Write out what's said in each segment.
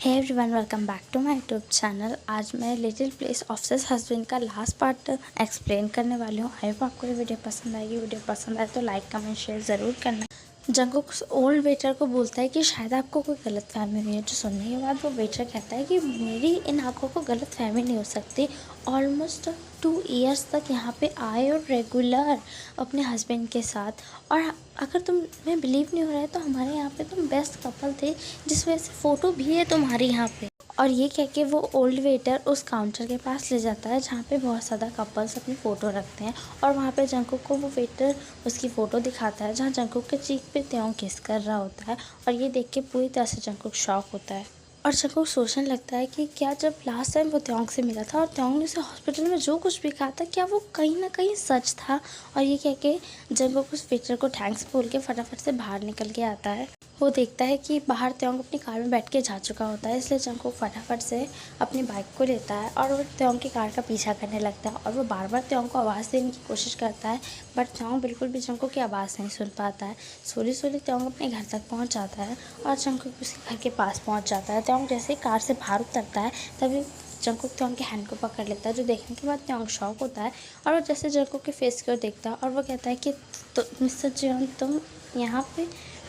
Hey everyone, welcome back to my YouTube channel. आज मैं little place office husband का last part explain करने वाली हूँ। आई होप आपको ये वीडियो पसंद आएगी। वीडियो पसंद आए तो लाइक कमेंट शेयर ज़रूर करना। जंगकुक उस ओल्ड वेटर को बोलता है कि शायद आपको कोई गलतफहमी हुई है। जो सुनने के बाद वो वेटर कहता है कि मेरी इन आँखों को गलतफहमी नहीं हो सकती। ऑलमोस्ट 2 ईयर्स तक यहाँ पे आए और रेगुलर अपने हस्बैंड के साथ, और अगर तुम्हें बिलीव नहीं हो रहा है तो हमारे यहाँ पे तुम बेस्ट कपल थे, जिस वजह से फ़ोटो भी है तुम्हारी यहाँ पे। और ये कह के वो ओल्ड वेटर उस काउंटर के पास ले जाता है जहाँ पे बहुत ज़्यादा कपल्स अपनी फ़ोटो रखते हैं। और वहाँ पे जंगकुक को वो वेटर उसकी फ़ोटो दिखाता है जहाँ जंगकुक के चीक पे त्योंग किस कर रहा होता है। और ये देख के पूरी तरह से जंगकुक शॉक होता है और जंगकुक सोचने लगता है कि क्या जब लास्ट टाइम वो त्योंग से मिला था और त्योंग ने उसे हॉस्पिटल में जो कुछ भी कहा था, क्या वो कहीं ना कहीं सच था। और ये कह के जंगकुक उस वेटर को थैंक्स बोल के फटाफट से बाहर निकल के आता है। वो देखता है कि बाहर त्योंग अपनी कार में बैठ के जा चुका होता है, इसलिए जंगकुक फटाफट से अपनी बाइक को लेता है और वो त्योंग की कार का पीछा करने लगता है। और वो बार बार त्योंग को आवाज़ देने की कोशिश करता है, बट त्योंग बिल्कुल भी जंगकुक की आवाज़ नहीं सुन पाता है। सोली सोली त्योंग अपने घर तक पहुंच जाता है और जंगकुक उसके घर के पास पहुंच जाता है। त्योंग जैसे ही कार से बाहर उतरता है तभी जंगकुक त्योंग के हैंड को पकड़ लेता है, जो देखने के बाद त्योंग शॉक होता है। और वो जैसे जंगकुक के फेस की ओर देखता है और वो कहता है कि तो मिस्टर जियोन, तुम यहाँ पे।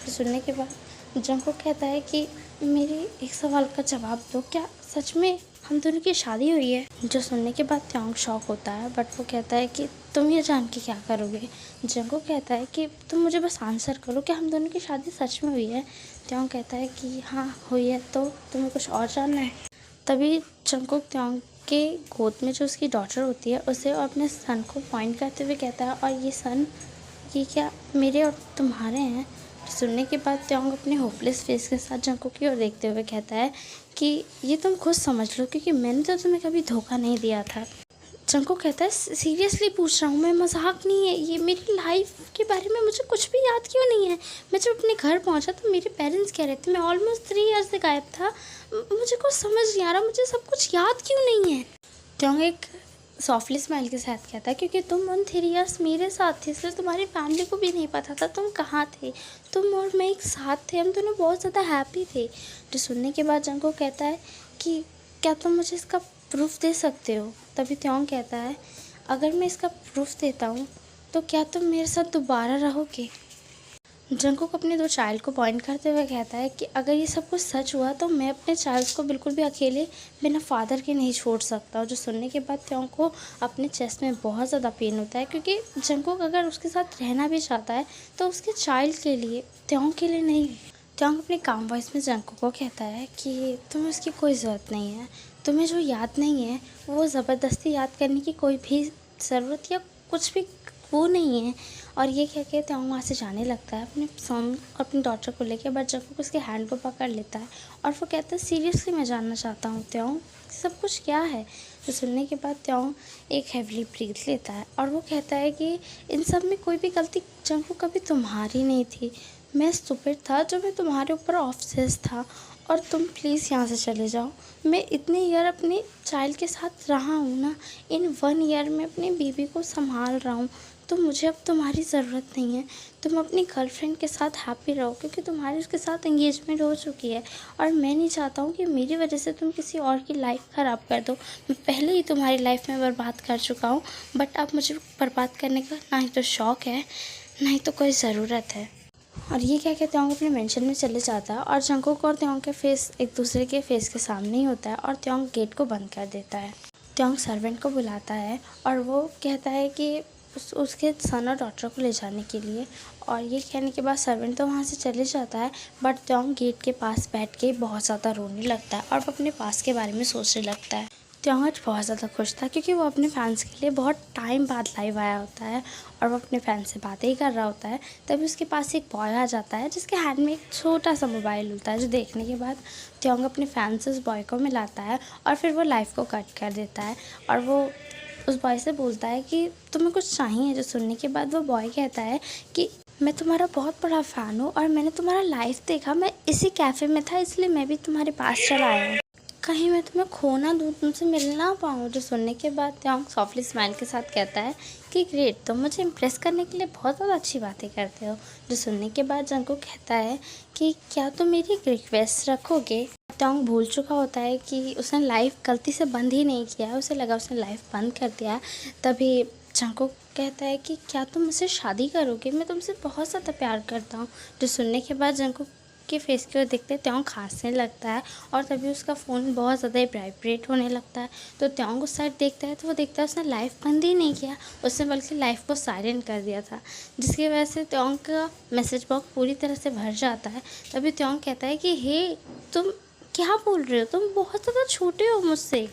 सुनने के बाद जंगकुक कहता है कि मेरे एक सवाल का जवाब दो, क्या सच में हम दोनों की शादी हुई है। जो सुनने के बाद त्योंग शॉक होता है, बट वो कहता है कि तुम ये जान के क्या करोगे। जंगकुक कहता है कि तुम मुझे बस आंसर करो, क्या हम दोनों की शादी सच में हुई है। त्योंग कहता है कि हाँ हुई है, तो तुम्हें कुछ और जानना है। तभी जंगकुक त्योंग के गोद में जो उसकी डॉटर होती है उसे और अपने सन को पॉइंट करते हुए कहता है, और ये सन ये क्या मेरे और तुम्हारे हैं। सुनने के बाद त्योंग अपने होपलेस फेस के साथ जंगकुक की ओर देखते हुए कहता है कि ये तुम खुद समझ लो, क्योंकि मैंने तो तुम्हें कभी धोखा नहीं दिया था। जंगकुक कहता है सीरियसली पूछ रहा हूँ, मैं मजाक नहीं है, ये मेरी लाइफ के बारे में मुझे कुछ भी याद क्यों नहीं है। मैं जब अपने घर पहुँचा तो मेरे पेरेंट्स कह रहे थे मैं ऑलमोस्ट 3 ईयर्स से गायब था। मुझे कुछ समझ नहीं आ रहा, मुझे सब कुछ याद क्यों नहीं है। त्योंग एक सॉफ्टली स्माइल के साथ कहता है, क्योंकि तुम उन 3 ईयर्स मेरे साथ थे, इसलिए तुम्हारी फैमिली को भी नहीं पता था तुम कहाँ थे। तुम और मैं एक साथ थे, हम दोनों बहुत ज़्यादा हैप्पी थे। जो सुनने के बाद जंगकुक कहता है कि क्या तुम मुझे इसका प्रूफ दे सकते हो। तभी त्योंग कहता है, अगर मैं इसका प्रूफ देता हूँ तो क्या तुम मेरे साथ दोबारा रहोगे। जंगकुक अपने 2 चाइल्ड को पॉइंट करते हुए कहता है कि अगर ये सब कुछ सच हुआ तो मैं अपने चाइल्ड को बिल्कुल भी अकेले बिना फादर के नहीं छोड़ सकता। और जो सुनने के बाद त्योंग को अपने चेस्ट में बहुत ज़्यादा पेन होता है, क्योंकि जंगकुक अगर उसके साथ रहना भी चाहता है तो उसके चाइल्ड के लिए, त्योंग के लिए नहीं। त्योंग अपने काम वॉइस में जंगकुक को कहता है कि तुम्हें उसकी कोई ज़रूरत नहीं है। तुम्हें जो याद नहीं है वो ज़बरदस्ती याद करने की कोई भी ज़रूरत या कुछ भी वो नहीं है। और ये कह के त्योंग वहाँ से जाने लगता है अपने सन और अपनी डॉटर को लेकर, बट जंगकुक उसके हैंड को पकड़ लेता है और वो कहता है सीरियसली मैं जानना चाहता हूँ त्योंग, सब कुछ क्या है। तो सुनने के बाद त्योंग एक हैवीली ब्रीथ लेता है और वो कहता है कि इन सब में कोई भी गलती जंगकुक कभी तुम्हारी नहीं थी। मैं स्टूपिड था जो मैं तुम्हारे ऊपर ऑब्सेस था, और तुम प्लीज़ यहाँ से चले जाओ। मैं इतने ईयर अपने चाइल्ड के साथ रहा हूँ ना, इन 1 ईयर में अपनी बीबी को संभाल रहा हूँ, तो मुझे अब तुम्हारी ज़रूरत नहीं है। तुम अपनी गर्लफ्रेंड के साथ हैप्पी रहो, क्योंकि तुम्हारी उसके साथ एंगेजमेंट हो चुकी है और मैं नहीं चाहता हूँ कि मेरी वजह से तुम किसी और की लाइफ ख़राब कर दो। मैं पहले ही तुम्हारी लाइफ में बर्बाद कर चुका हूँ, बट अब मुझे बर्बाद करने का ना ही तो शौक़ है ना ही तो कोई ज़रूरत है। और ये क्या कहते त्योंग अपने मेंशन में चले जाता है और जंगकुक और त्योंग के फेस एक दूसरे के फेस के सामने ही होता है और त्योंग गेट को बंद कर देता है। त्योंग सर्वेंट को बुलाता है और वो कहता है कि उसके सन और डॉटर को ले जाने के लिए, और ये कहने के बाद सर्वेंट तो वहाँ से चले जाता है, बट त्योंग गेट के पास बैठ के बहुत ज़्यादा रोने लगता है और वो अपने पास के बारे में सोचने लगता है। त्योंग आज बहुत ज़्यादा खुश था, क्योंकि वो अपने फैंस के लिए बहुत टाइम बाद लाइव आया होता है और वो अपने फैंस से बातें ही कर रहा होता है। तभी उसके पास एक बॉय आ जाता है जिसके हैंड में एक छोटा सा मोबाइल होता है, जो देखने के बाद त्योंग अपने फैंस से उस बॉय को मिलाता है और फिर वो लाइव को कट कर देता है और वो उस बॉय से बोलता है कि तुम्हें कुछ चाहिए। जो सुनने के बाद वो बॉय कहता है कि मैं तुम्हारा बहुत बड़ा फ़ैन हूँ और मैंने तुम्हारा लाइव देखा, मैं इसी कैफ़े में था, इसलिए मैं भी तुम्हारे पास चला आया हूँ। कहीं मैं तुम्हें खो ना दूँ, तुमसे मिल ना पाऊँ। जो सुनने के बाद त्योंग सॉफ्टली स्माइल के साथ कहता है कि ग्रेट, तुम मुझे इम्प्रेस करने के लिए बहुत ज़्यादा अच्छी बातें करते हो। जो सुनने के बाद जंगकुक कहता है कि क्या तुम मेरी एक रिक्वेस्ट रखोगे। त्योंग भूल चुका होता है कि उसने लाइफ गलती से बंद ही नहीं किया है, उसे लगा उसने लाइफ बंद कर दिया है। तभी जंगकुक कहता है कि क्या तुम मुझसे शादी करोगे, मैं तुमसे बहुत ज़्यादा प्यार करता हूँ। जो सुनने के बाद जंगकुक के फेस की ओर देखते त्योंग खांसने लगता है और तभी उसका फ़ोन बहुत ज़्यादा वाइब्रेट होने लगता है। तो त्योंग उस साइड देखता है तो वो देखता है उसने लाइफ बंद ही नहीं किया, उसने बल्कि लाइफ को साइलेंट कर दिया था, जिसकी वजह से त्योंग का मैसेज बॉक्स पूरी तरह से भर जाता है। तभी त्योंग कहता है कि हे, तुम क्या बोल रहे हो, तुम बहुत ज़्यादा छोटे हो मुझसे,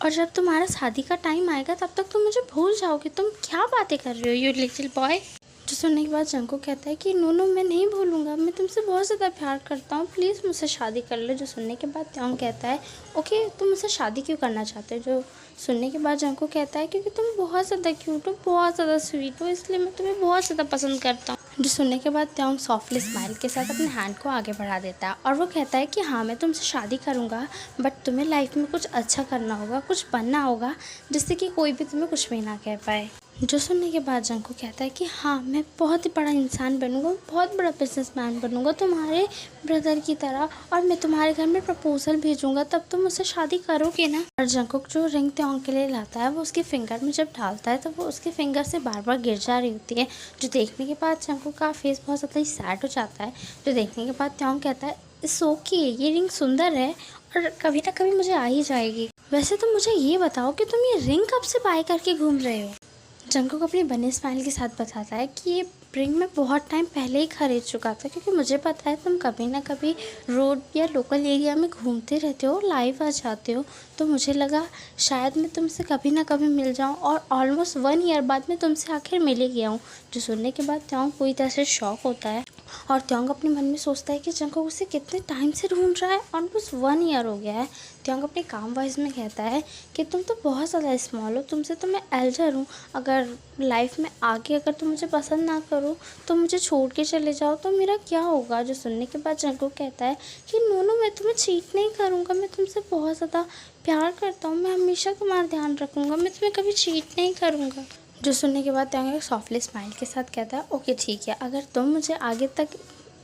और जब तुम्हारा शादी का टाइम आएगा तब तक तुम मुझे भूल जाओगे, तुम क्या बातें कर रहे हो यू लिटिल बॉय। जो सुनने के बाद जंगकुक कहता है कि नो नो, मैं नहीं भूलूंगा, मैं तुमसे बहुत ज़्यादा प्यार करता हूँ, प्लीज़ मुझसे शादी कर लो। जो सुनने के बाद त्योंग कहता है ओके, तुम मुझसे शादी क्यों करना चाहते हो। जो सुनने के बाद जंगकुक कहता है क्योंकि तुम बहुत ज़्यादा क्यूट हो, बहुत ज़्यादा स्वीट हो, इसलिए मैं तुम्हें बहुत ज़्यादा पसंद करता हूँ। जो सुनने के बाद त्योंग सॉफ्टली स्माइल के साथ अपने हैंड को आगे बढ़ा देता है और वो कहता है कि हाँ, मैं तुमसे शादी करूँगा, बट तुम्हें लाइफ में कुछ अच्छा करना होगा, कुछ बनना होगा, जिससे कि कोई भी तुम्हें कुछ भी ना कह पाए। जो सुनने के बाद जंगकुक कहता है कि हाँ, मैं बहुत ही बड़ा इंसान बनूंगा, बहुत बड़ा बिजनेसमैन बनूंगा तुम्हारे ब्रदर की तरह, और मैं तुम्हारे घर में प्रपोजल भेजूंगा, तब तुम मुझसे शादी करोगे ना। और जंगकुक जो रिंग त्योंग के लिए लाता है वो उसके फिंगर में जब डालता है तो वो उसके फिंगर से बार बार गिर जा रही होती है। जो देखने के बाद जंगकुक का फेस बहुत ज़्यादा ही सैड हो जाता है। जो देखने के बाद त्योंग कहता है इट्स ओके, ये रिंग सुंदर है और कभी ना कभी मुझे आ ही जाएगी। वैसे तुम मुझे ये बताओ कि तुम ये रिंग कब से बाय करके घूम रहे हो। जंगकुक अपनी बने स्माइल के साथ बताता है कि ये रिंग मैं बहुत टाइम पहले ही खरीद चुका था, क्योंकि मुझे पता है तुम कभी ना कभी रोड या लोकल एरिया में घूमते रहते हो, लाइव आ जाते हो, तो मुझे लगा शायद मैं तुमसे कभी ना कभी मिल जाऊं, और ऑलमोस्ट 1 ईयर बाद मैं तुमसे आखिर मिल ही गया हूँ। जो सुनने के बाद त्योंग पूरी तरह से शॉक होता है और त्योंग अपने मन में सोचता है कि जंगकुक उसे कितने टाइम से ढूंढ रहा है, ऑलमोस्ट 1 ईयर हो गया है। त्योंग अपने काम वॉइस में कहता है कि तुम तो बहुत ज़्यादा स्मॉल हो, तुमसे तो मैं एल्डर हूँ, अगर लाइफ में आगे अगर तुम मुझे पसंद ना करो तो मुझे छोड़ के चले जाओ तो मेरा क्या होगा। जो सुनने के बाद जंगकुक कहता है कि नो नो, मैं तुम्हें चीट नहीं करूँगा, मैं तुमसे बहुत ज़्यादा प्यार करता हूँ, मैं हमेशा तुम्हारा ध्यान रखूँगा, मैं तुम्हें कभी चीट नहीं करूँगा। जो सुनने के बाद त्योंग सॉफ्टली स्माइल के साथ कहता है ओके ठीक है, अगर तुम मुझे आगे तक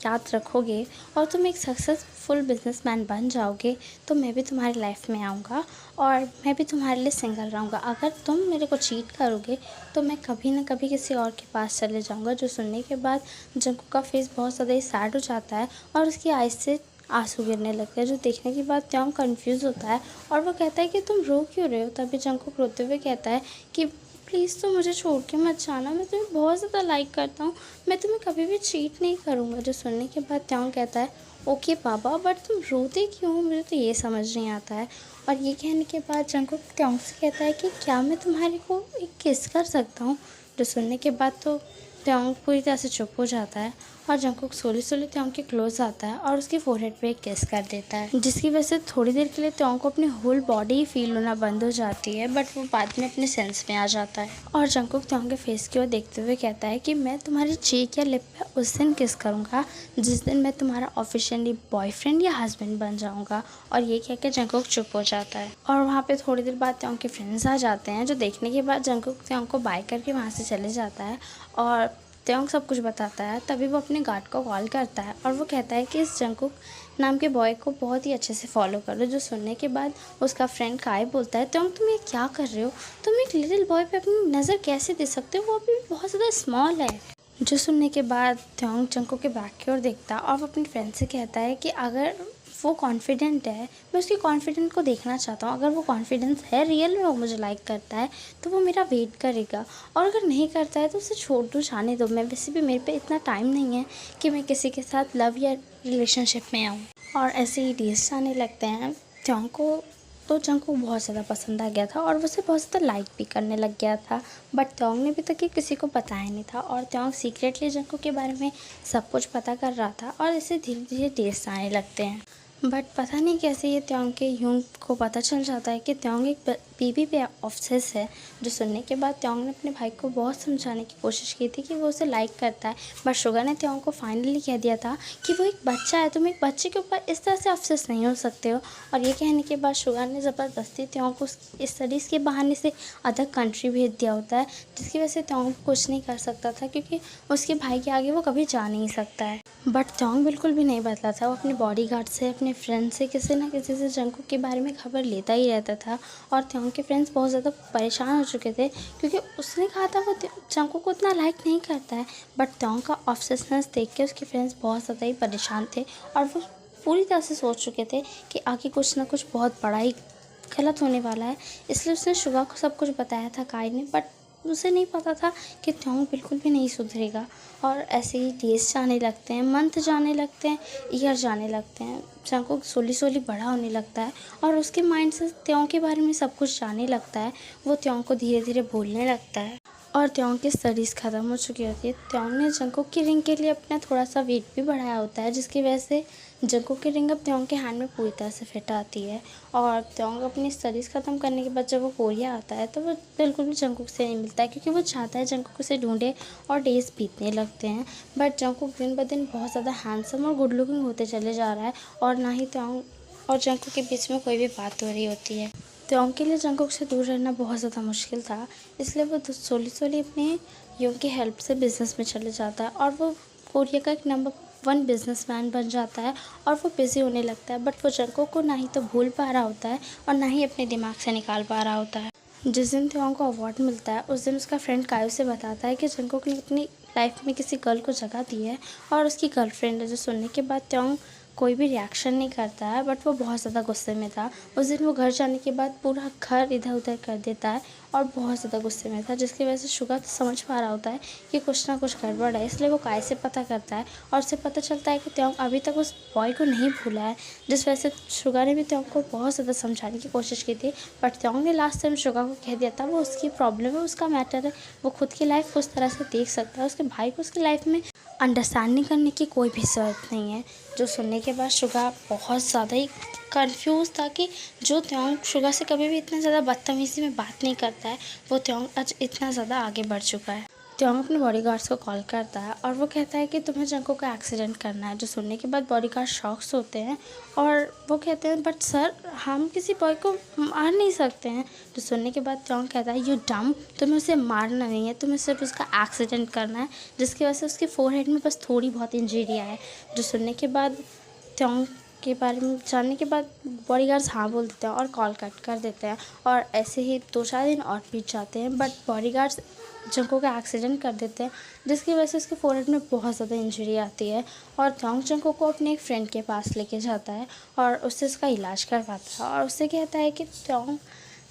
याद रखोगे और तुम एक सक्सेसफुल बिजनेसमैन बन जाओगे तो मैं भी तुम्हारी लाइफ में आऊँगा और मैं भी तुम्हारे लिए सिंगल रहूँगा। अगर तुम मेरे को चीट करोगे तो मैं कभी ना कभी किसी और के पास चले जाऊँगा। जो सुनने के बाद जंगकुक का फेस बहुत ज़्यादा ही सैड हो जाता है और उसकी आइज़ से आंसू गिरने लगते हैं। जो देखने के बाद त्योंग कंफ्यूज होता है और वो कहता है कि तुम रो क्यों रहे हो। तभी जंगकुक रोते हुए कहता है कि प्लीज़ तो मुझे छोड़ के मत जाना, मैं तुम्हें बहुत ज़्यादा लाइक करता हूँ, मैं तुम्हें कभी भी चीट नहीं करूँगा। जो सुनने के बाद त्योंग कहता है ओके पापा, बट तुम रोते क्यों, मुझे तो ये समझ नहीं आता है। और ये कहने के बाद जंगकुक त्योंग से कहता है कि क्या मैं तुम्हारे को एक किस कर सकता हूँ। जो सुनने के बाद तो त्योंग पूरी तरह से चुप हो जाता है और जंगकुक स्लोली स्लोली त्योंग के क्लोज आता है और उसके फोरहेड पे एक किस कर देता है, जिसकी वजह से थोड़ी देर के लिए त्योंग को अपनी होल बॉडी ही फील होना बंद हो जाती है, बट वो बाद में अपने सेंस में आ जाता है। और जंगकुक त्योंग के फेस की ओर देखते हुए कहता है कि मैं तुम्हारी चीक या लिप पे उस दिन किस करूँगा जिस दिन मैं तुम्हारा ऑफिशियली बॉयफ्रेंड या हस्बैंड बन जाऊँगा। और ये कह के जंगकुक चुप हो जाता है और वहाँ पे थोड़ी देर बाद त्योंग के फ्रेंड्स आ जाते हैं। जो देखने के बाद जंगकुक त्योंग को बाय करके वहाँ से चले जाता है और त्योंग सब कुछ बताता है। तभी वो अपने गार्ड को कॉल करता है और वो कहता है कि इस जंगकुक नाम के बॉय को बहुत ही अच्छे से फॉलो कर लो। जो सुनने के बाद उसका फ्रेंड काय बोलता है त्योंग तुम ये क्या कर रहे हो, तुम एक लिटिल बॉय पे अपनी नज़र कैसे दे सकते हो, वो अभी भी बहुत ज़्यादा स्मॉल है। जो सुनने के बाद त्योंग जंगकुक के बैक की ओर देखता है और वो अपनी फ्रेंड से कहता है कि अगर वो कॉन्फिडेंट है, मैं उसके कॉन्फिडेंट को देखना चाहता हूँ, अगर वो कॉन्फिडेंस है रियल में, वो मुझे लाइक करता है तो वो मेरा वेट करेगा, और अगर नहीं करता है तो उसे छोड़ दो, जाने दो। मैं वैसे भी मेरे पे इतना टाइम नहीं है कि मैं किसी के साथ लव या रिलेशनशिप में आऊँ। और ऐसे ही डेज आने लगते हैं। त्योंग को तो जंगकुक बहुत ज़्यादा पसंद आ गया था और उसे बहुत ज़्यादा लाइक भी करने लग गया था, बट त्योंग ने अभी तक ये किसी को बताया नहीं था और त्योंग सीक्रेटली जंगकुक के बारे में सब कुछ पता कर रहा था और इसे धीरे धीरे डेज आने लगते हैं। बट पता नहीं कैसे ये त्योंग के यूंग को पता चल जाता है कि त्योंग एक बीबी पे ऑब्सेस है। जो सुनने के बाद त्योंग ने अपने भाई को बहुत समझाने की कोशिश की थी कि वो उसे लाइक करता है, बट शुगा ने त्योंग को फाइनली कह दिया था कि वो एक बच्चा है, तुम एक बच्चे के ऊपर इस तरह से ऑब्सेस नहीं हो सकते हो। और ये कहने के बाद शुगा ने ज़बरदस्ती त्योंग को इस स्टडीज़ के बहाने से अदर कंट्री भेज दिया होता है, जिसकी वजह से त्योंग कुछ नहीं कर सकता था, क्योंकि उसके भाई के आगे वो कभी जा नहीं सकता है। बट त्योंग बिल्कुल भी नहीं बदला था। वो अपने बॉडीगार्ड से, अपने फ्रेंड से, किसी ना किसी से जंगकुक के बारे में खबर लेता ही रहता था। और त्योंग के फ्रेंड्स बहुत ज़्यादा परेशान हो चुके थे, क्योंकि उसने कहा था वो जंगकुक को उतना लाइक नहीं करता है। बट त्योंग का ऑब्सेशनेस देख के उसके फ्रेंड्स बहुत ज़्यादा ही परेशान थे, और वो पूरी तरह से सोच चुके थे कि आगे कुछ ना कुछ बहुत बड़ा ही गलत होने वाला है। इसलिए उसने शुगा को सब कुछ बताया था काई ने, बट उसे नहीं पता था कि त्योंग बिल्कुल भी नहीं सुधरेगा। और ऐसे ही डेज जाने लगते हैं, मंथ जाने लगते हैं, ईयर जाने लगते हैं। जंगकुक स्लोली स्लोली बड़ा होने लगता है और उसके माइंड से त्योंग के बारे में सब कुछ जानने लगता है। वो त्योंग को धीरे धीरे भूलने लगता है और त्योंग की स्टडीज़ ख़त्म हो चुकी होती है। त्योंग ने जंगकुक की रिंग के लिए अपना थोड़ा सा वेट भी बढ़ाया होता है, जिसकी वजह से जंगकुक की रिंग अब त्योंग के हैंड में पूरी तरह से फिट आती है। और त्योंग अपनी स्टडीज़ ख़त्म करने के बाद जब वो कोरिया आता है तो वो बिल्कुल भी जंगकुक से नहीं मिलता है, क्योंकि वो चाहता है जंगकुक उसे ढूंढे, और डेज़ बीतने लगते हैं। बट जंगकुक दिन ब दिन बहुत ज़्यादा हैंडसम और गुड लुकिंग होते चले जा रहा है, और ना ही त्योंग और जंगकुक के बीच में कोई भी बात हो रही होती है। त्योंग के लिए जंगकुक से दूर रहना बहुत ज़्यादा मुश्किल था, इसलिए वो स्लोली स्लोली अपने यूं की हेल्प से बिज़नेस में चले जाता है, और वो कोरिया का एक नंबर 1 बिजनेसमैन बन जाता है, और वो बिज़ी होने लगता है। बट वो जंगकुक को ना ही तो भूल पा रहा होता है और ना ही अपने दिमाग से निकाल पा रहा होता है। जिस दिन त्योंग को अवार्ड मिलता है उस दिन उसका फ्रेंड कायो से बताता है कि जंगकुक ने अपनी लाइफ में किसी गर्ल को जगह दी है, और उसकी गर्लफ्रेंड है। जो सुनने के बाद त्योंग कोई भी रिएक्शन नहीं करता है, बट वो बहुत ज़्यादा गुस्से में था। उस दिन वो घर जाने के बाद पूरा घर इधर उधर कर देता है और बहुत ज़्यादा गुस्से में था, जिसकी वजह से शुगा तो समझ पा रहा होता है कि कुछ ना कुछ गड़बड़ है। इसलिए वो काय से पता करता है और उससे पता चलता है कि त्योंग अभी तक उस बॉय को नहीं भूला है, जिस वजह से शुगा ने भी त्योंग को बहुत ज़्यादा समझाने की कोशिश की थी। बट त्योंग ने लास्ट टाइम शुगा को कह दिया था वो उसकी प्रॉब्लम है, उसका मैटर है, वो खुद की लाइफ उस तरह से देख सकता है, उसके भाई को उसकी लाइफ में अंडरस्टैंडिंग करने की कोई भी ज़रूरत नहीं है। जो सुनने के बाद शुगा बहुत ज़्यादा ही कंफ्यूज था कि जो त्योंग शुगा से कभी भी इतना ज़्यादा बदतमीज़ी में बात नहीं करता है, वो त्योंग आज इतना ज़्यादा आगे बढ़ चुका है। त्योंग अपने बॉडीगार्ड्स को कॉल करता है और वो कहता है कि तुम्हें जंगकुक का एक्सीडेंट करना है। जो सुनने के बाद बॉडीगार्ड शॉक्स होते हैं और वो कहते हैं बट सर हम किसी बॉय को मार नहीं सकते हैं। जो सुनने के बाद त्योंग कहता है यू डम, तुम्हें उसे मारना नहीं है, तुम्हें सिर्फ उसका एक्सीडेंट करना है, जिसकी वजह से उसके फोरहेड में बस थोड़ी बहुत इंजरी है। जो सुनने के बाद त्योंग के बारे में जानने के बाद बॉडीगार्ड्स हाँ बोल देते हैं और कॉल कट कर देते हैं, और ऐसे ही 2-4 दिन और बीत जाते हैं। बट बॉडीगार्ड्स जंगकुक का एक्सीडेंट कर देते हैं, जिसकी वजह से उसके फोरहेड में बहुत ज़्यादा इंजरी आती है, और त्योंग जंगकुक को अपने एक फ्रेंड के पास लेके जाता है और उससे उसका इलाज करवाता है, और उससे कहता है कि त्योंग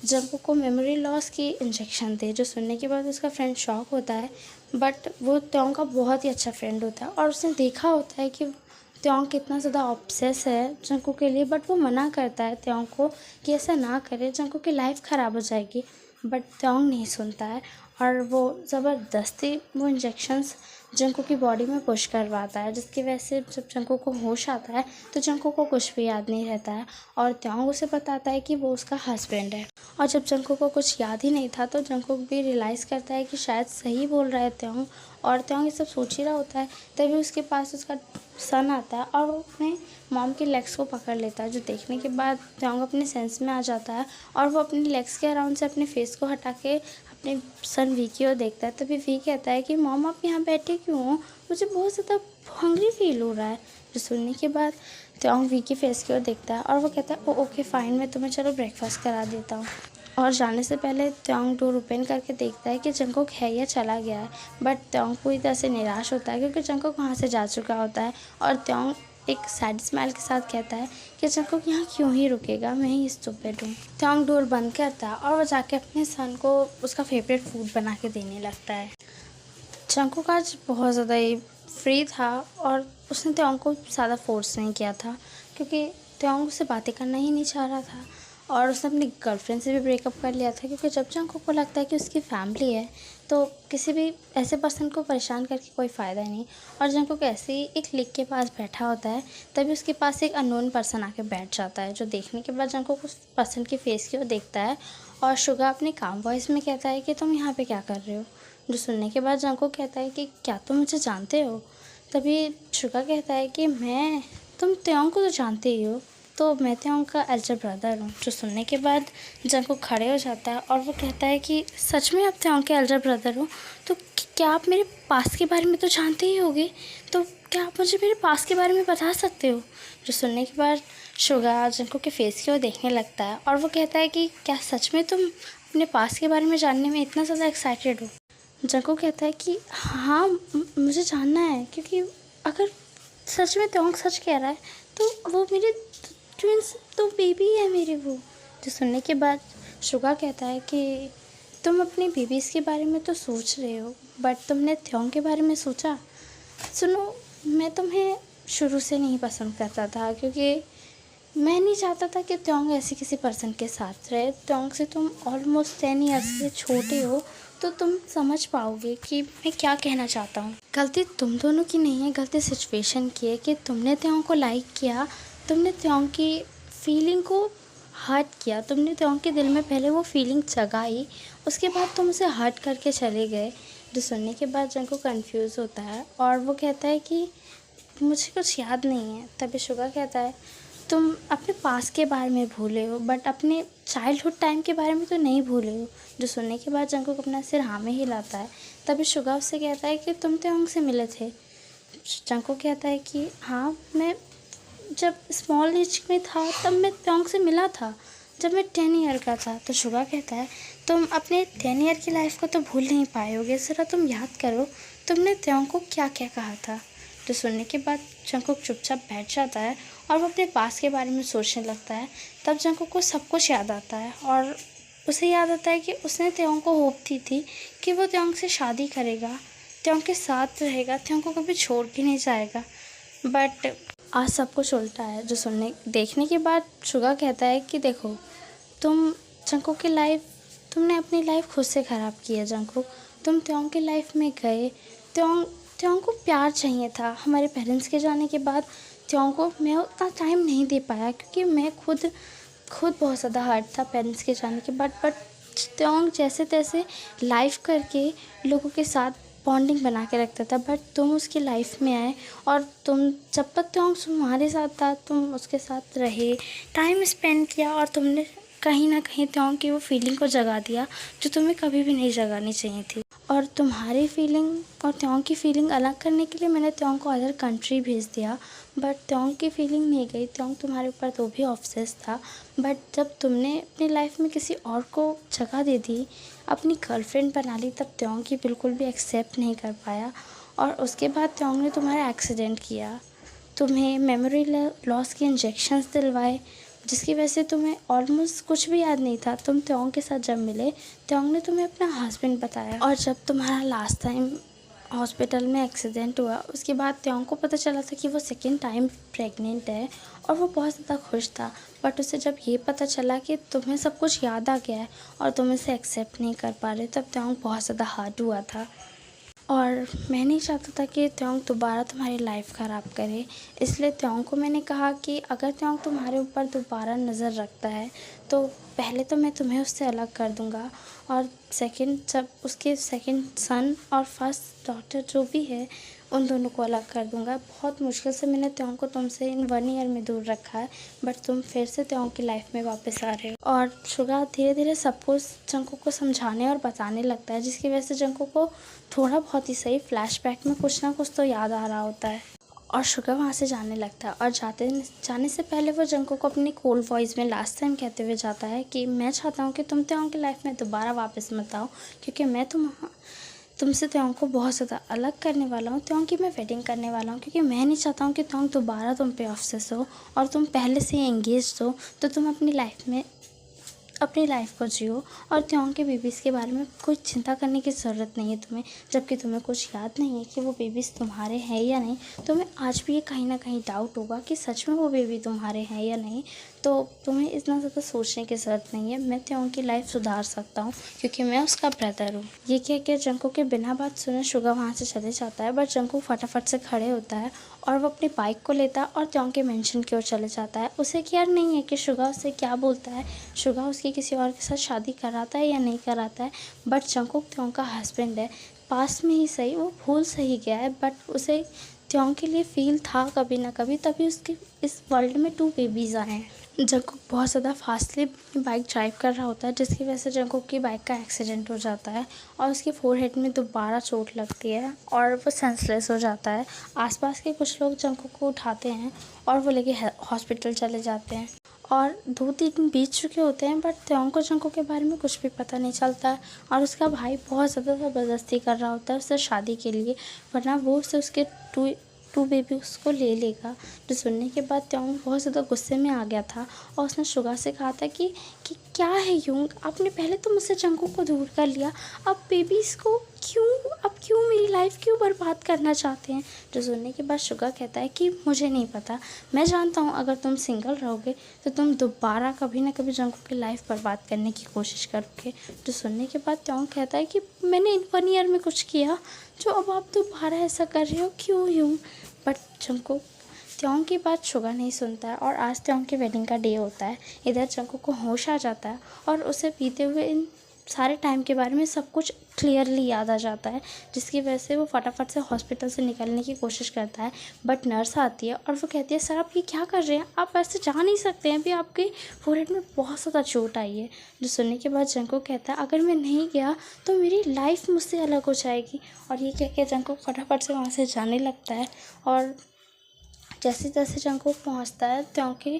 जंगकुक को मेमोरी लॉस की इंजेक्शन दे। जो सुनने के बाद उसका फ्रेंड शॉक होता है, बट वो त्योंग का बहुत ही अच्छा फ्रेंड होता है और उसने देखा होता है कि त्योंग कितना ज़्यादा ऑब्सेस है जंगकुक के लिए। बट वो मना करता है त्योंग को कि ऐसा ना करे, जंगकुक की लाइफ ख़राब हो जाएगी। बट त्योंग नहीं सुनता है और वो ज़बरदस्ती वो इंजेक्शंस जंगकुक की बॉडी में पुश करवाता है, जिसकी वजह से जब जंगकुक को होश आता है तो जंगकुक को कुछ भी याद नहीं रहता है, और त्योंग उसे बताता है कि वो उसका हस्बैंड है। और जब जंगकुक को कुछ याद ही नहीं था तो जंगकुक भी रियलाइज़ करता है कि शायद सही बोल रहा है त्योंग, और त्योंग ये सब सोच ही रहा होता है। तभी उसके पास उसका सन आता है और वो अपने मॉम के लेग्स को पकड़ लेता है। जो देखने के बाद त्योंग अपने सेंस में आ जाता है और वो अपने लेग्स के अराउंड से अपने फेस को हटा के अपने सन वी की ओर देखता है। तभी वी कहता है कि मॉम आप यहाँ बैठे क्यों हो, मुझे बहुत ज़्यादा हंग्री फील हो रहा है। जो सुनने के बाद त्योंग वी के फेस की ओर देखता है और वो कहता है ओ ओके फ़ाइन, मैं तुम्हें चलो ब्रेकफास्ट करा देता हूँ। और जाने से पहले त्योंग डोर ओपन करके देखता है कि जंगकुक है या चला गया है। बट त्योंग पूरी तरह से निराश होता है क्योंकि जंगकुक वहाँ से जा चुका होता है, और त्योंग एक सैड स्माइल के साथ कहता है कि जंगकुक यहाँ क्यों ही रुकेगा, मैं ही स्टूपिड हूँ। त्योंग डोर बंद करता है और वो जाके अपने सन को उसका फेवरेट फूड बना के देने लगता है। जंगकुक आज बहुत ज़्यादा ही फ्री था और उसने त्योंग को ज़्यादा फोर्स नहीं किया था, क्योंकि त्योंग उससे बातें करना ही नहीं चाह रहा था। और उसने अपनी गर्लफ्रेंड से भी ब्रेकअप कर लिया था, क्योंकि जब जंगकुक को लगता है कि उसकी फैमिली है तो किसी भी ऐसे पर्सन को परेशान करके कोई फ़ायदा नहीं। और जंगकुक ऐसे ही एक लेक के पास बैठा होता है, तभी उसके पास एक अननोन पर्सन आके बैठ जाता है, जो देखने के बाद जंगकुक उस पर्सन के फेस की ओर देखता है और शुगा अपने काम वॉइस में कहता है कि तुम यहाँ पे क्या कर रहे हो। जो सुनने के बाद जंगकुक कहता है कि क्या तुम मुझे जानते हो। तभी शुगा कहता है कि तुम त्योंग को तो जानते ही हो, तो मैं त्योंग का एल्डर ब्रदर हूँ। जो सुनने के बाद जंगकुक खड़े हो जाता है और वो कहता है कि सच में आप त्योंग के एल्डर ब्रदर हो, तो क्या आप मेरे पास्ट के बारे में तो जानते ही होगे, तो क्या आप मुझे मेरे पास्ट के बारे में बता सकते हो। जो सुनने के बाद शुगा जंगकुक के फेस की ओर देखने लगता है और वो कहता है कि क्या सच में तुम अपने पास्ट के बारे में जानने में इतना ज़्यादा एक्साइटेड हो। जंगकुक कहता है कि हाँ, मुझे जानना है, क्योंकि अगर सच में त्योंग सच कह रहा है तो वो मेरे ट्विंस तो बेबी है मेरे वो। जो सुनने के बाद शुगा कहता है कि तुम अपनी बेबीज़ के बारे में तो सोच रहे हो, बट तुमने त्योंग के बारे में सोचा। सुनो, मैं तुम्हें शुरू से नहीं पसंद करता था, क्योंकि मैं नहीं चाहता था कि त्योंग ऐसे किसी पर्सन के साथ रहे। त्योंग से तुम ऑलमोस्ट 10 ईयर्स से छोटे हो, तो तुम समझ पाओगे कि मैं क्या कहना चाहता हूँ। गलती तुम दोनों की नहीं है, गलती सिचुएशन की है कि तुमने त्योंग को लाइक किया, तुमने त्योंग की फीलिंग को हर्ट किया, तुमने त्योंग के दिल में पहले वो फीलिंग जगाई, उसके बाद तुम उसे हर्ट करके चले गए। जो सुनने के बाद जंगकुक कंफ्यूज होता है और वो कहता है कि मुझे कुछ याद नहीं है। तभी शुगा कहता है तुम अपने पास के बारे में भूले हो, बट अपने चाइल्डहुड टाइम के बारे में तो नहीं भूले हो। जो सुनने के बाद जंगकुक अपना सिर हाँ में हिलाता है। तभी शुगा उससे कहता है कि तुम त्योंग से मिले थे। जंगकुक कहता है कि हाँ, मैं जब स्मॉल एज में था तब मैं त्योंग से मिला था, जब मैं 10 ईयर का था। तो शुगा कहता है तुम अपने 10 ईयर की लाइफ को तो भूल नहीं पाए होगे, ज़रा तुम याद करो तुमने त्योंग को क्या क्या कहा था। तो सुनने के बाद जंगकुक चुपचाप बैठ जाता है और वो अपने पास के बारे में सोचने लगता है। तब जंगकुक को सब कुछ याद आता है और उसे याद आता है कि उसने त्योंग को होप दी थी कि वो त्योंग से शादी करेगा, त्योंग के साथ रहेगा, त्योंग को कभी छोड़ के नहीं जाएगा। बट आज सब कुछ उल्टा है। जो देखने के बाद शुगा कहता है कि देखो, तुमने अपनी लाइफ खुद से ख़राब की है जंगकुक। तुम त्योंग की लाइफ में गए, त्योंग को प्यार चाहिए था। हमारे पेरेंट्स के जाने के बाद त्योंग को मैं उतना टाइम नहीं दे पाया, क्योंकि मैं खुद बहुत ज़्यादा हर्ट था पेरेंट्स के जाने के बाद। बट त्योंग जैसे तैसे लाइफ करके लोगों के साथ बॉन्डिंग बना के रखता था, बट तुम उसकी लाइफ में आए और तुम जब तक त्योंग तुम्हारे साथ था तुम उसके साथ रहे, टाइम स्पेंड किया, और तुमने कहीं ना कहीं त्योंग की वो फीलिंग को जगा दिया जो तुम्हें कभी भी नहीं जगानी चाहिए थी। और तुम्हारी फीलिंग और त्योंग की फीलिंग अलग करने के लिए मैंने त्योंग को अदर कंट्री भेज दिया, बट त्योंग की फीलिंग नहीं गई। त्योंग तुम्हारे ऊपर तो भी ऑब्सेस था, बट जब तुमने अपनी लाइफ में किसी और को जगह दे दी, अपनी गर्लफ्रेंड बना ली, तब त्योंग की बिल्कुल भी एक्सेप्ट नहीं कर पाया। और उसके बाद त्योंग ने तुम्हारा एक्सीडेंट किया, तुम्हें मेमोरी लॉस के इंजेक्शंस दिलवाए, जिसकी वजह से तुम्हें ऑलमोस्ट कुछ भी याद नहीं था। तुम त्योंग के साथ जब मिले, त्योंग ने तुम्हें अपना हस्बैंड बताया, और जब तुम्हारा लास्ट टाइम हॉस्पिटल में एक्सीडेंट हुआ, उसके बाद त्योंग को पता चला था कि वो सेकेंड टाइम प्रेग्नेंट है, और वो बहुत ज़्यादा खुश था। बट उसे जब ये पता चला कि तुम्हें सब कुछ याद आ गया है और तुम इसे एक्सेप्ट नहीं कर पा रहे, तब त्योंग बहुत ज़्यादा हर्ट हुआ था। और मैं नहीं चाहता था कि त्योंग दोबारा तुम्हारी लाइफ ख़राब करे, इसलिए त्योंग को मैंने कहा कि अगर त्योंग तुम्हारे ऊपर दोबारा नज़र रखता है तो पहले तो मैं तुम्हें उससे अलग कर दूंगा, और जब उसके सेकंड सन और फर्स्ट डॉटर जो भी है उन दोनों को अलग कर दूंगा। बहुत मुश्किल से मैंने त्योंग को तुमसे इन 1 ईयर में दूर रखा है, बट तुम फिर से त्योंग की लाइफ में वापस आ रहे हो। और शुगा धीरे धीरे सब कुछ जंगकुक को समझाने और बताने लगता है, जिसकी वजह से जंगकुक को थोड़ा बहुत ही सही फ्लैशबैक में कुछ ना कुछ तो याद आ रहा होता है। और शुगा वहाँ से जाने लगता है, और जाने से पहले वो जंगकुक को अपनी कोल्ड वॉइस में लास्ट टाइम कहते हुए जाता है कि मैं चाहता हूँ कि तुम त्योंग की लाइफ में दोबारा वापस मत आओ, क्योंकि मैं तुमसे त्योंग को बहुत ज़्यादा अलग करने वाला हूँ। त्योंग की मैं वेडिंग करने वाला हूँ, क्योंकि मैं नहीं चाहता हूँ कि त्योंग दोबारा तुम पे ऑब्सेस हो, और तुम पहले से ही एंगेज हो, तो तुम अपनी लाइफ में अपनी लाइफ को जियो और त्योंग के बेबीज़ के बारे में कोई चिंता करने की ज़रूरत नहीं है तुम्हें। जबकि तुम्हें कुछ याद नहीं है कि वो बेबीज़ तुम्हारे हैं या नहीं। तुम्हें आज भी ये कहीं ना कहीं डाउट होगा कि सच में वो बेबी तुम्हारे हैं या नहीं। तो तुम्हें इतना ज़्यादा सोचने की ज़रूरत नहीं है। मैं त्योंग की लाइफ सुधार सकता हूँ क्योंकि मैं उसका ब्रदर हूँ। ये कह के जंकुक के बिना बात सुने शुगा वहाँ से चले जाता है, बट जंकुक फटाफट से खड़े होता है और वो अपनी बाइक को लेता है और त्योंग के मेंशन की ओर चले जाता है। उसे केयर नहीं है कि शुगा उससे क्या बोलता है, शुगा उसकी किसी और के साथ शादी कराता है या नहीं कराता है। बट जंकुक त्योंग का हस्बैंड है, पास में ही सही, वो भूल सही गया है, बट उसे त्योंग के लिए फील था कभी ना कभी, तभी उसके इस वर्ल्ड में 2 बेबीज़ आए हैं। जंकुक बहुत ज़्यादा फास्टली बाइक ड्राइव कर रहा होता है, जिसकी वजह से जंकुक की बाइक का एक्सीडेंट हो जाता है और उसके फोरहेड में दोबारा चोट लगती है और वो सेंसलेस हो जाता है। आसपास के कुछ लोग जंकुक को उठाते हैं और वो लेके हॉस्पिटल चले जाते हैं और 2-3 दिन बीत चुके होते हैं, बट त्योंग को जंकुक के बारे में कुछ भी पता नहीं चलता है और उसका भाई बहुत ज़्यादा ज़बरदस्ती कर रहा होता है उससे शादी के लिए, वरना वो उससे उसके टू बेबी उसको ले लेगा। जो सुनने के बाद त्योंग बहुत ज़्यादा गुस्से में आ गया था और उसने शुगा से कहा था कि क्या है यूंग, आपने पहले तो मुझसे जंकुक को दूर कर लिया, अब बेबीज़ को क्यों मेरी लाइफ क्यों बर्बाद करना चाहते हैं। जो सुनने के बाद शुगा कहता है कि मुझे नहीं पता, मैं जानता हूँ अगर तुम सिंगल रहोगे तो तुम दोबारा कभी ना कभी जंकुक की लाइफ बर्बाद करने की कोशिश करोगे। जो सुनने के बाद त्योंग कहता है कि मैंने इन 1 ईयर में कुछ किया जो अब आप दोबारा ऐसा कर रहे हो, क्यों यूं। बट जंकुक त्योंग की बात शुगा नहीं सुनता है और आज त्योंग की वेडिंग का डे होता है। इधर जंकुक को होश आ जाता है और उसे बीते हुए इन सारे टाइम के बारे में सब कुछ क्लियरली याद आ जाता है, जिसकी वजह से वो फटाफट से हॉस्पिटल से निकलने की कोशिश करता है। बट नर्स आती है और वो कहती है सर आप ये क्या कर रहे हैं, आप ऐसे जा नहीं सकते हैं, अभी आपके फोरहेड में बहुत ज़्यादा चोट आई है। जो सुनने के बाद जंकुक कहता है अगर मैं नहीं गया तो मेरी लाइफ मुझसे अलग हो जाएगी, और ये कह के जंकुक फटाफट से वहाँ से जाने लगता है। और जैसे जैसे जंकुक पहुँचता है त्योंग के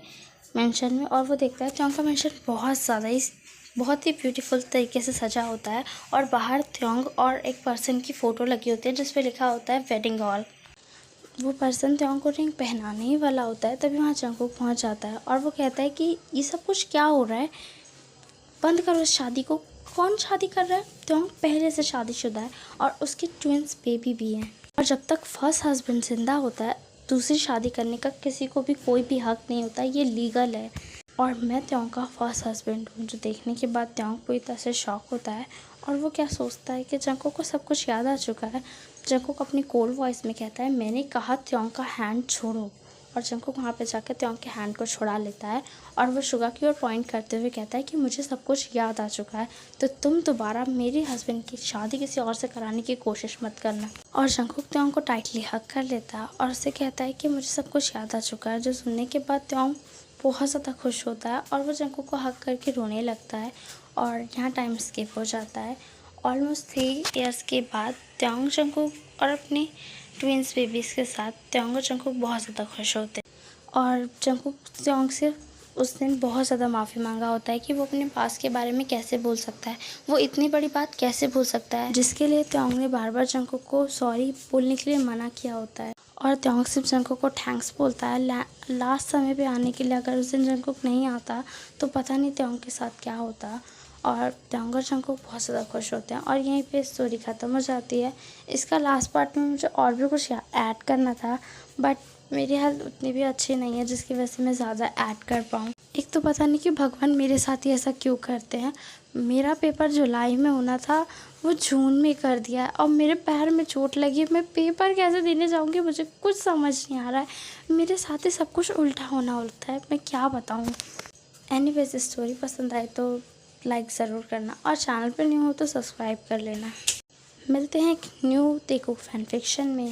मेंशन में और वो देखता है त्योंग का मेंशन बहुत ही ब्यूटीफुल तरीके से सजा होता है और बाहर त्योंग और एक पर्सन की फ़ोटो लगी होती है जिस पे लिखा होता है वेडिंग हॉल। वो पर्सन त्योंग को रिंग पहनाने ही वाला होता है, तभी वहाँ जंकुक पहुँच जाता है और वो कहता है कि ये सब कुछ क्या हो रहा है, बंद करो इस शादी को। कौन शादी कर रहा है, त्योंग पहले से शादीशुदा है और उसके ट्विंस बेबी भी हैं, और जब तक फर्स्ट हस्बैंड जिंदा होता है दूसरी शादी करने का किसी को भी कोई भी हक नहीं होता, ये लीगल है और मैं त्योंग का फर्स्ट हस्बैंड हूँ। जो देखने के बाद त्योंग पूरी तरह से शॉक होता है और वो क्या सोचता है कि जंकुक को सब कुछ याद आ चुका है। जंकुक अपनी कोल्ड वॉइस में कहता है मैंने कहा त्योंग का हैंड छोड़ो, और जंकुक वहाँ पे जाकर त्योंग के हैंड को छुड़ा लेता है और वो शुगा की ओर पॉइंट करते हुए कहता है कि मुझे सब कुछ याद आ चुका है, तो तुम दोबारा मेरे हस्बैंड की शादी किसी और से कराने की कोशिश मत करना। और जंकुक त्योंग को टाइटली हग कर लेता है और उससे कहता है कि मुझे सब कुछ याद आ चुका है। जो सुनने के बाद त्योंग बहुत ज़्यादा खुश होता है और वो जंकुक को हग करके रोने लगता है और यहाँ टाइम स्किप हो जाता है। ऑलमोस्ट 3 इयर्स के बाद त्योंग जंकुक और अपने ट्विंस बेबीज़ के साथ त्योंग और जंकुक बहुत ज़्यादा खुश होते हैं और जंकुक त्योंग से उस दिन बहुत ज़्यादा माफ़ी मांगा होता है कि वो अपने पास के बारे में कैसे भूल सकता है, वो इतनी बड़ी बात कैसे भूल सकता है, जिसके लिए त्योंग ने बार बार जंकुक को सॉरी बोलने के लिए मना किया होता है। और त्योंग सिर्फ जंकुक को थैंक्स बोलता है लास्ट समय पे आने के लिए। अगर उस दिन जंकुक नहीं आता तो पता नहीं त्योंग के साथ क्या होता। और त्योंग और जंकुक बहुत ज़्यादा खुश होते हैं और यहीं पे स्टोरी ख़त्म हो जाती है। इसका लास्ट पार्ट में मुझे और भी कुछ ऐड करना था, बट मेरी हेल्थ उतनी भी अच्छी नहीं है जिसकी वजह से मैं ज़्यादा ऐड कर पाऊँ। एक तो पता नहीं कि भगवान मेरे साथ ही ऐसा क्यों करते हैं। मेरा पेपर जुलाई में होना था, वो जून में कर दिया है और मेरे पैर में चोट लगी है। मैं पेपर कैसे देने जाऊँगी, मुझे कुछ समझ नहीं आ रहा है। मेरे साथ ही सब कुछ उल्टा होना होता है, मैं क्या बताऊँ। एनीवेज स्टोरी पसंद आए तो लाइक ज़रूर करना और चैनल पर न्यू हो तो सब्सक्राइब कर लेना। मिलते हैं एक न्यू देखो फैन फिक्शन में।